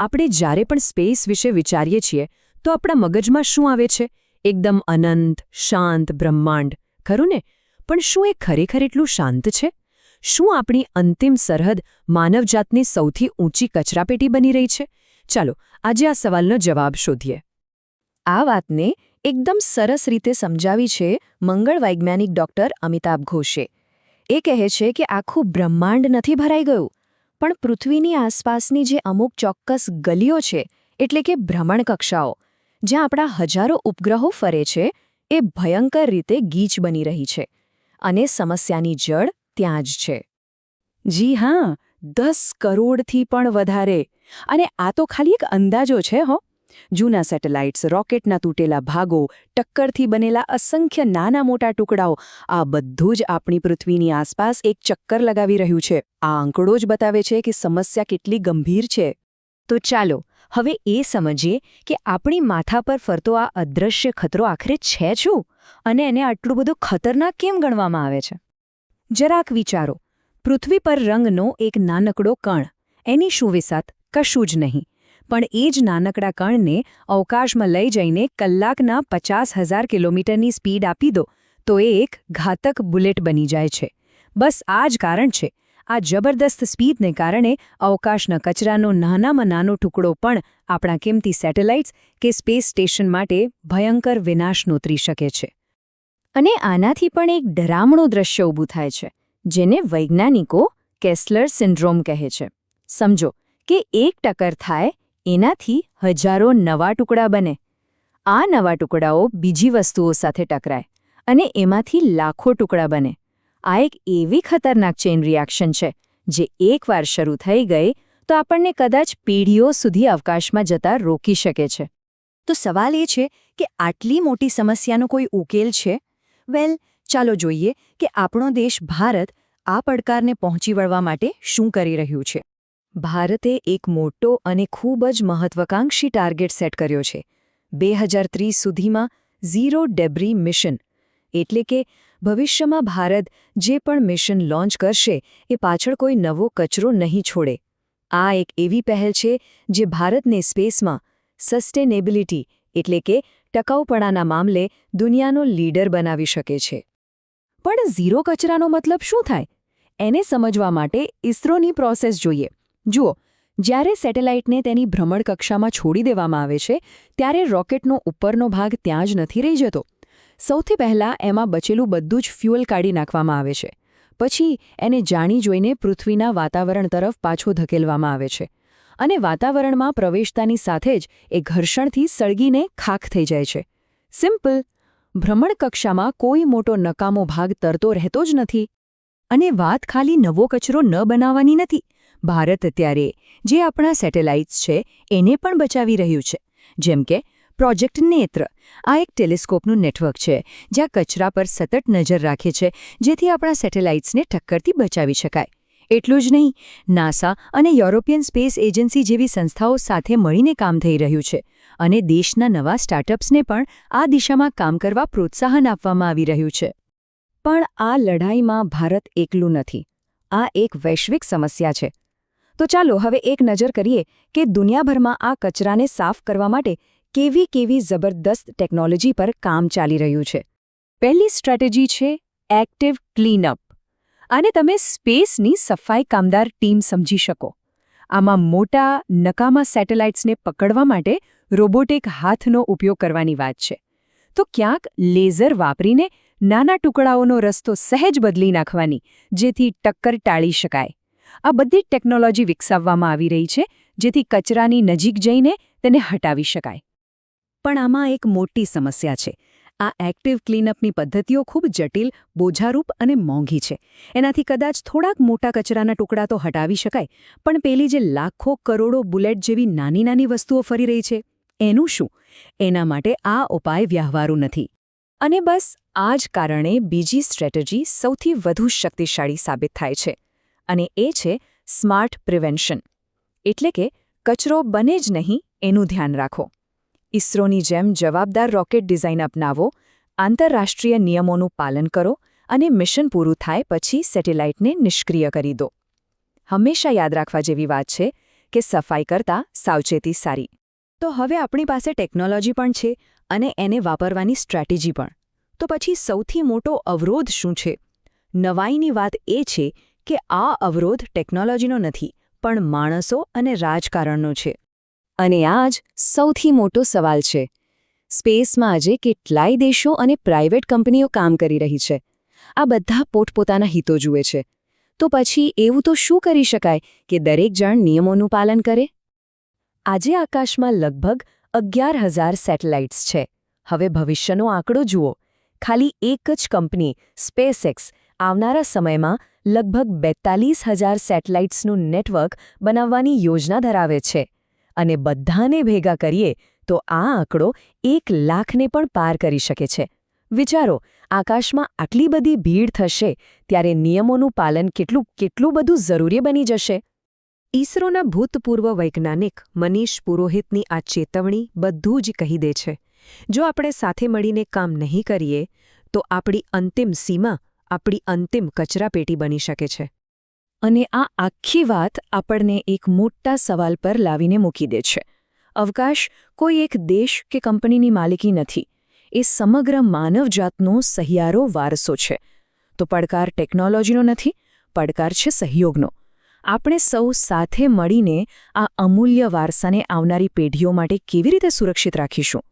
આપણે જ્યારે પણ સ્પેસ વિશે વિચારીએ છીએ તો આપણા મગજમાં શું આવે છે? એકદમ અનંત, શાંત બ્રહ્માંડ, ખરું ને? પણ શું એ ખરેખર એટલું શાંત છે? શું આપણી અંતિમ સરહદ માનવજાતની સૌથી ઊંચી કચરાપેટી બની રહી છે? ચાલો આજે આ સવાલનો જવાબ શોધીએ. આ વાતને એકદમ સરસ રીતે સમજાવી છે મંગળ વૈજ્ઞાનિક ડૉક્ટર અમિતાભ ઘોષે. એ કહે છે કે આખું બ્રહ્માંડ નથી ભરાઈ ગયું, પણ પૃથ્વીની આસપાસની જે અમુક ચોક્કસ ગલીઓ છે, એટલે કે ભ્રમણકક્ષાઓ, જ્યાં આપણા હજારો ઉપગ્રહો ફરે છે, એ ભયંકર રીતે ગીચ બની રહી છે. અને સમસ્યાની જડ ત્યાં જ છે. જી હા, 10 કરોડથી પણ વધારે. અને આ તો ખાલી એક અંદાજો છે હો. જૂના સેટેલાઇટ્સ, રોકેટના તૂટેલા ભાગો, ટક્કરથી બનેલા અસંખ્ય નાના મોટા ટુકડાઓ, આ બધું જ આપણી પૃથ્વીની આસપાસ એક ચક્કર લગાવી રહ્યું છે. આ આંકડો જ બતાવે છે કે સમસ્યા કેટલી ગંભીર છે. તો ચાલો હવે એ સમજીએ કે આપણી માથા પર ફરતો આ અદૃશ્ય ખતરો આખરે છે શું, અને એને આટલું બધું ખતરનાક કેમ ગણવામાં આવે છે. જરાક વિચારો, પૃથ્વી પર રંગનો એક નાનકડો કણ, એની શું વિસાત? કશું જ નહીં. પણ એ જ નાનકડા કણને અવકાશમાં લઈ જઈને કલાકના 50,000 કિલોમીટરની સ્પીડ આપી દો તો એ એક ઘાતક બુલેટ બની જાય છે. બસ આ જ કારણ છે. આ જબરદસ્ત સ્પીડને કારણે અવકાશના કચરાનો નાનામાં નાનો ટુકડો પણ આપણા કિંમતી સેટેલાઇટ્સ કે સ્પેસ સ્ટેશન માટે ભયંકર વિનાશ નોતરી શકે છે. અને આનાથી પણ એક ડરામણું દ્રશ્ય ઊભું થાય છે, જેને વૈજ્ઞાનિકો કેસ્લર સિન્ડ્રોમ કહે છે. સમજો કે એક ટક્કર થાય, એનાથી હજારો નવા ટુકડા બને. આ નવા ટુકડાઓ બીજી વસ્તુઓ સાથે ટકરાય અને એમાંથી લાખો ટુકડા બને. આ એક એવી ખતરનાક ચેઇન રિએક્શન છે જે એકવાર શરૂ થઈ ગઈ તો આપણને કદાચ પેઢીઓ સુધી અવકાશમાં જતા રોકી શકે છે. તો સવાલ એ છે કે આટલી મોટી સમસ્યાનો કોઈ ઉકેલ છે? વેલ, ચાલો જોઈએ કે આપણો દેશ ભારત આ પડકારને પહોંચી વળવા માટે શું કરી રહ્યું છે. ભારતે એક મોટો અને ખૂબ જ મહત્વાકાંક્ષી ટાર્ગેટ સેટ કર્યો છે. 2030 સુધીમાં ઝીરો ડેબ્રી મિશન. એટલે કે ભવિષ્યમાં ભારત જે પણ મિશન લોન્ચ કરશે એ પાછળ કોઈ નવો કચરો નહીં છોડે. આ એક એવી પહેલ છે જે ભારતને સ્પેસમાં સસ્ટેનેબિલિટી એટલે કે ટકાઉપણાના મામલે દુનિયાનો લીડર બનાવી શકે છે. પણ ઝીરો કચરાનો મતલબ શું થાય? એને સમજવા માટે ઇસરોની પ્રોસેસ જોઈએ. જુઓ, જ્યારે સેટેલાઇટને તેની ભ્રમણકક્ષામાં છોડી દેવામાં આવે છે ત્યારે રોકેટનો ઉપરનો ભાગ ત્યાં જ નથી રહી જતો. સૌથી પહેલાં એમાં બચેલું બધું જ ફ્યુઅલ કાઢી નાખવામાં આવે છે. પછી એને જાણી જોઈને પૃથ્વીના વાતાવરણ તરફ પાછો ધકેલવામાં આવે છે. અને વાતાવરણમાં પ્રવેશતાની સાથે જ એ ઘર્ષણથી સળગીને ખાખ થઈ જાય છે. સિમ્પલ. ભ્રમણકક્ષામાં કોઈ મોટો નકામો ભાગ તરતો રહેતો જ નથી. અને વાત ખાલી નવો કચરો ન બનાવવાની નથી. ભારત અત્યારે જે આપણા સેટેલાઇટ્સ છે એને પણ બચાવી રહ્યું છે. જેમ કે પ્રોજેક્ટ નેત્ર. આ એક ટેલિસ્કોપનું નેટવર્ક છે જ્યાં કચરા પર સતત નજર રાખે છે જેથી આપણા સેટેલાઇટ્સને ટક્કરથી બચાવી શકાય. એટલું જ નહીં, નાસા અને યુરોપિયન સ્પેસ એજન્સી જેવી સંસ્થાઓ સાથે મળીને કામ થઈ રહ્યું છે. અને દેશના નવા સ્ટાર્ટઅપ્સને પણ આ દિશામાં કામ કરવા પ્રોત્સાહન આપવામાં આવી રહ્યું છે. પણ આ લડાઈમાં ભારત એકલું નથી. આ એક વૈશ્વિક સમસ્યા છે. તો ચાલો હવે એક નજર કરીએ કે દુનિયાભરમાં આ કચરાને સાફ કરવા માટે કેવી જબરદસ્ત ટેકનોલોજી પર કામ ચાલી રહ્યું છે. પહેલી સ્ટ્રેટેજી છે એક્ટિવ ક્લીનઅપ. આને તમે સ્પેસની સફાઈ કામદાર ટીમ સમજી શકો. આમાં મોટા નકામા સેટેલાઇટ્સને પકડવા માટે રોબોટિક હાથનો ઉપયોગ કરવાની વાત છે. તો ક્યાંક લેઝર વાપરીને નાના ટુકડાઓનો રસ્તો સહેજ બદલી નાખવાની, જેથી ટક્કર ટાળી શકાય. આ બધી ટેકનોલોજી વિકસાવવામાં આવી રહી છે જેથી કચરાની નજીક જઈને તેને હટાવી શકાય. પણ આમાં એક મોટી સમસ્યા છે. આ એક્ટિવ ક્લીનઅપની પદ્ધતિઓ ખૂબ જટિલ, બોજારૂપ અને મોંઘી છે. એનાથી કદાચ થોડાક મોટા કચરાના ટુકડા તો હટાવી શકાય, પણ પેલી જે લાખો કરોડો બુલેટ જેવી નાની નાની વસ્તુઓ ફરી રહી છે, એનું શું? એના માટે આ ઉપાય વ્યવહારુ નથી. અને બસ આ જ કારણે બીજી સ્ટ્રેટેજી સૌથી વધુ શક્તિશાળી સાબિત થાય છે. અને એ છે સ્માર્ટ પ્રિવેન્શન. એટલે કે કચરો બને જ નહીં એનું ધ્યાન રાખો. ઇસરોની જેમ જવાબદાર રોકેટ ડિઝાઇન અપનાવો, આંતરરાષ્ટ્રીય નિયમોનું પાલન કરો અને મિશન પૂરું થાય પછી સેટેલાઇટને નિષ્ક્રિય કરી દો. હંમેશા યાદ રાખવા જેવી વાત છે કે સફાઈ કરતાં સાવચેતી સારી. તો હવે આપણી પાસે ટેકનોલોજી પણ છે અને એને વાપરવાની સ્ટ્રેટેજી પણ. તો પછી સૌથી મોટો અવરોધ શું છે? નવાઈની વાત એ છે કે આ અવરોધ ટેકનોલોજીનો નથી, પણ માણસો અને રાજકારણનો છે. અને આ જ સૌથી મોટો સવાલ છે. સ્પેસમાં આજે કેટલાય દેશો અને પ્રાઇવેટ કંપનીઓ કામ કરી રહી છે. આ બધા પોતપોતાના હિતો જુએ છે. તો પછી એવું તો શું કરી શકાય કે દરેક જણ નિયમોનું પાલન કરે? આજે આકાશમાં લગભગ 11,000 સેટેલાઇટ્સ છે. હવે ભવિષ્યનો આંકડો જુઓ. ખાલી એક જ કંપની સ્પેસએક્સ આવનારા સમયમાં લગભગ 42,000 સેટેલાઇટ્સનું નેટવર્ક બનાવવાની યોજના ધરાવે છે. અને બધાને ભેગા કરીએ તો આ આંકડો 1 લાખને પણ પાર કરી શકે છે. વિચારો, આકાશમાં આટલી બધી ભીડ થશે ત્યારે નિયમોનું પાલન કેટલું બધું જરૂરી બની જશે. ઈસરોના ભૂતપૂર્વ વૈજ્ઞાનિક મનીષ પુરોહિતની આ ચેતવણી બધું જ કહી દે છે. જો આપણે સાથે મળીને કામ નહીં કરીએ તો આપણી અંતિમ સીમા આપણી અંતિમ કચરાપેટી બની શકે છે. અને આ આખી વાત આપણને એક મોટા સવાલ પર લાવીને મૂકી દે છે. અવકાશ કોઈ એક દેશ કે કંપનીની માલિકી નથી. એ સમગ્ર માનવજાતનો સહિયારો વારસો છે. તો પડકાર ટેકનોલોજીનો નથી, પડકાર છે સહયોગનો. આપણે સૌ સાથે મળીને આ અમૂલ્ય વારસાને આવનારી પેઢીઓ માટે કેવી રીતે સુરક્ષિત રાખીશું?